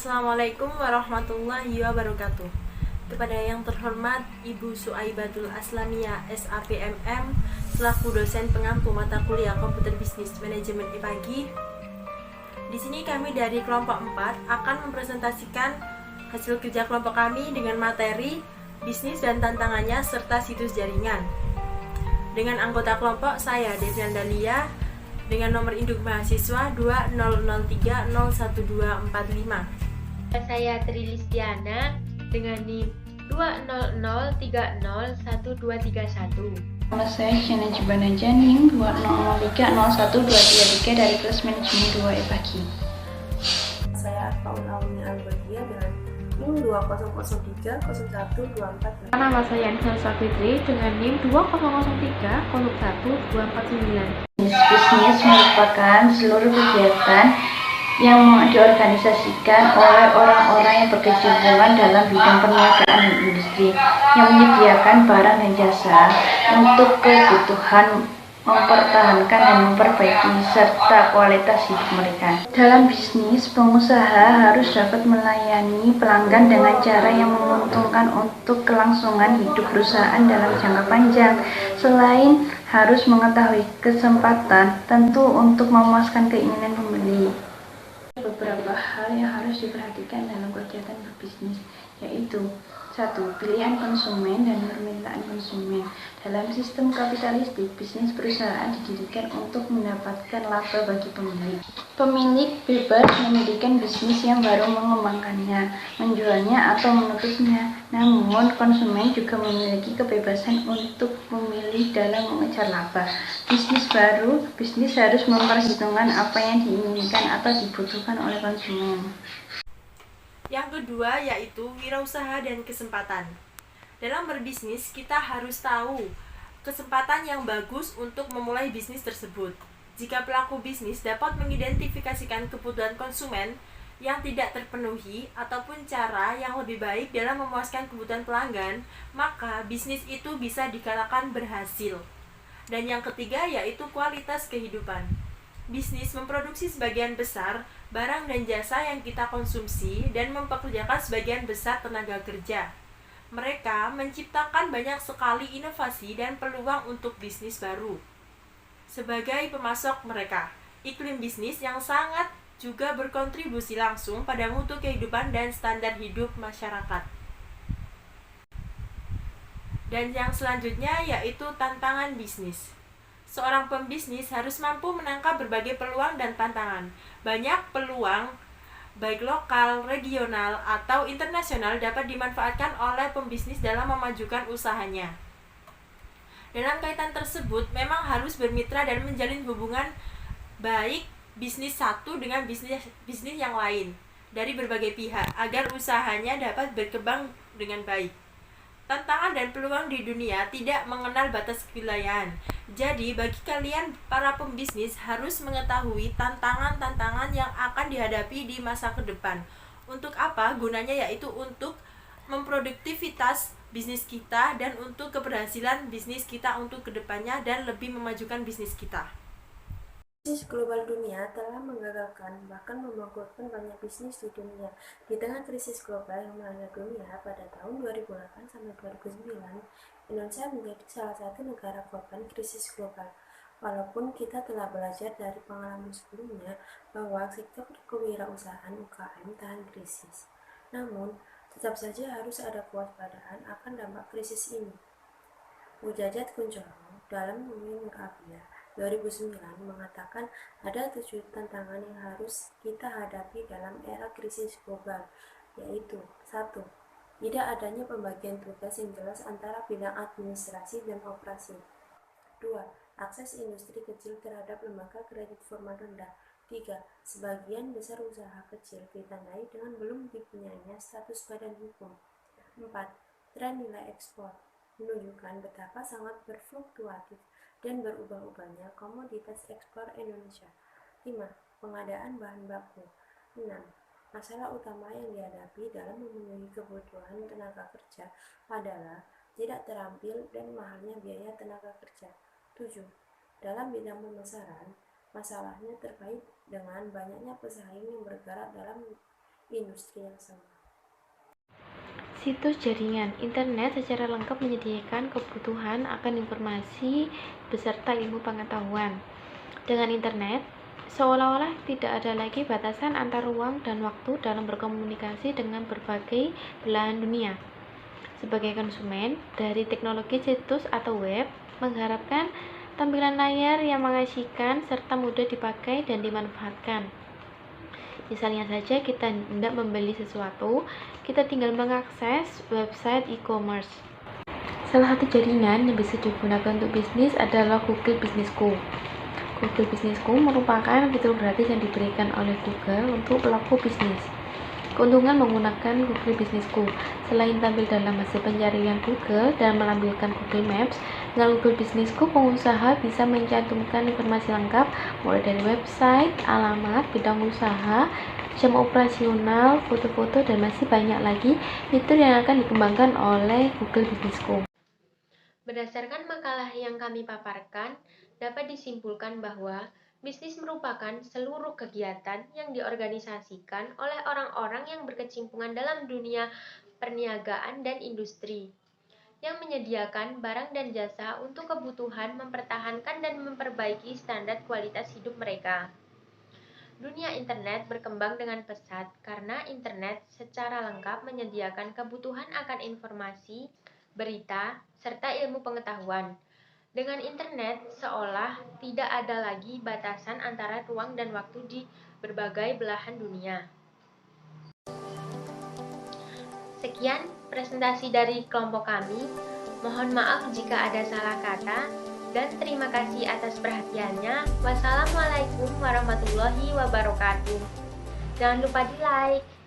Assalamualaikum warahmatullahi wabarakatuh. Kepada yang terhormat Ibu Suaibatul Aslamia SAPMM selaku dosen pengampu mata kuliah Komputer Bisnis Manajemen IPAGI. Di sini kami dari kelompok 4 akan mempresentasikan hasil kerja kelompok kami dengan materi bisnis dan tantangannya serta situs jaringan. Dengan anggota kelompok saya Devian Dalia dengan nomor induk mahasiswa 20030125. Saya Trilis Diana dengan NIM 200301231. Nama saya Shana Jibanaja, NIM 200300123 dari kelas manajemen 2 IPAGI. Saya Paul Auni Albagia dengan NIM 200301244. Nama saya Anissa Safitri dengan NIM 200301249. Bisnis merupakan seluruh kegiatan yang diorganisasikan oleh orang-orang yang berkecimpung dalam bidang perniagaan dan industri yang menyediakan barang dan jasa untuk kebutuhan mempertahankan dan memperbaiki serta kualitas hidup mereka. Dalam bisnis, pengusaha harus dapat melayani pelanggan dengan cara yang menguntungkan untuk kelangsungan hidup perusahaan dalam jangka panjang. Selain harus mengetahui kesempatan tentu untuk memuaskan keinginan pembeli. Beberapa hal yang harus diperhatikan dalam kegiatan berbisnis, yaitu 1. Pilihan konsumen dan permintaan konsumen. Dalam sistem kapitalistik, bisnis perusahaan didirikan untuk mendapatkan laba bagi pemilik. Pemilik bebas mendirikan bisnis yang baru mengembangkannya, menjualnya atau menutupnya. Namun, konsumen juga memiliki kebebasan untuk memilih dalam mengejar laba. Bisnis harus memperhitungkan apa yang diinginkan atau dibutuhkan oleh konsumen. Yang kedua yaitu wirausaha dan kesempatan. Dalam berbisnis, kita harus tahu kesempatan yang bagus untuk memulai bisnis tersebut. Jika pelaku bisnis dapat mengidentifikasikan kebutuhan konsumen yang tidak terpenuhi ataupun cara yang lebih baik dalam memuaskan kebutuhan pelanggan, maka bisnis itu bisa dikatakan berhasil. Dan yang ketiga yaitu kualitas kehidupan. Bisnis memproduksi sebagian besar barang dan jasa yang kita konsumsi dan mempekerjakan sebagian besar tenaga kerja. Mereka menciptakan banyak sekali inovasi dan peluang untuk bisnis baru. Sebagai pemasok mereka, iklim bisnis yang sangat juga berkontribusi langsung pada mutu kehidupan dan standar hidup masyarakat. Dan yang selanjutnya yaitu tantangan bisnis. Seorang pembisnis harus mampu menangkap berbagai peluang dan tantangan. Banyak peluang, baik lokal, regional, atau internasional dapat dimanfaatkan oleh pembisnis dalam memajukan usahanya. Dalam kaitan tersebut, memang harus bermitra dan menjalin hubungan baik bisnis satu dengan bisnis yang lain dari berbagai pihak agar usahanya dapat berkembang dengan baik. Tantangan dan peluang di dunia tidak mengenal batas kewilayahan. Jadi, bagi kalian para pembisnis harus mengetahui tantangan-tantangan yang akan dihadapi di masa ke depan. Untuk apa? Gunanya yaitu untuk memproduktivitas bisnis kita dan untuk keberhasilan bisnis kita untuk kedepannya dan lebih memajukan bisnis kita. Krisis global dunia telah menggagalkan bahkan memogokkan banyak bisnis di dunia. Di tengah krisis global yang melanda dunia pada tahun 2008 sampai 2009, Indonesia menjadi salah satu negara korban krisis global. Walaupun kita telah belajar dari pengalaman sebelumnya bahwa sektor kewirausahaan UKM tahan krisis, namun tetap saja harus ada kewaspadaan akan dampak krisis ini. Ujajat Kuncoro dalam Mengabia 2009 mengatakan ada 7 tantangan yang harus kita hadapi dalam era krisis global, yaitu 1. Tidak adanya pembagian tugas yang jelas antara bidang administrasi dan operasi. 2. Akses industri kecil terhadap lembaga kredit formal rendah. 3. Sebagian besar usaha kecil ditandai dengan belum dipunyainya status badan hukum. 4. Tren nilai ekspor menunjukkan betapa sangat berfluktuatif dan berubah-ubahnya komoditas ekspor Indonesia. 5. Pengadaan bahan baku. 6. Masalah utama yang dihadapi dalam memenuhi kebutuhan tenaga kerja adalah tidak terampil dan mahalnya biaya tenaga kerja. 7. Dalam bidang pemasaran, masalahnya terkait dengan banyaknya pesaing yang bergerak dalam industri yang sama. Situs jaringan internet secara lengkap menyediakan kebutuhan akan informasi beserta ilmu pengetahuan. Dengan internet, seolah-olah tidak ada lagi batasan antar ruang dan waktu dalam berkomunikasi dengan berbagai belahan dunia. Sebagai konsumen dari teknologi situs atau web, mengharapkan tampilan layar yang mengasihkan serta mudah dipakai dan dimanfaatkan. Misalnya saja kita hendak membeli sesuatu, kita tinggal mengakses website e-commerce. Salah satu jaringan yang bisa digunakan untuk bisnis adalah Google Business Co. Google Business Co merupakan fitur gratis yang diberikan oleh Google untuk pelaku bisnis. Keuntungan menggunakan Google Business Co. Selain tampil dalam hasil pencarian Google dan menampilkan Google Maps, dengan Google Business Co, pengusaha bisa mencantumkan informasi lengkap mulai dari website, alamat, bidang usaha, jam operasional, foto-foto, dan masih banyak lagi fitur yang akan dikembangkan oleh Google Business Co. Berdasarkan makalah yang kami paparkan, dapat disimpulkan bahwa bisnis merupakan seluruh kegiatan yang diorganisasikan oleh orang-orang yang berkecimpungan dalam dunia perniagaan dan industri, yang menyediakan barang dan jasa untuk kebutuhan mempertahankan dan memperbaiki standar kualitas hidup mereka. Dunia internet berkembang dengan pesat karena internet secara lengkap menyediakan kebutuhan akan informasi, berita, serta ilmu pengetahuan. Dengan internet, seolah tidak ada lagi batasan antara ruang dan waktu di berbagai belahan dunia. Sekian presentasi dari kelompok kami. Mohon maaf jika ada salah kata, dan terima kasih atas perhatiannya. Wassalamualaikum warahmatullahi wabarakatuh. Jangan lupa di like.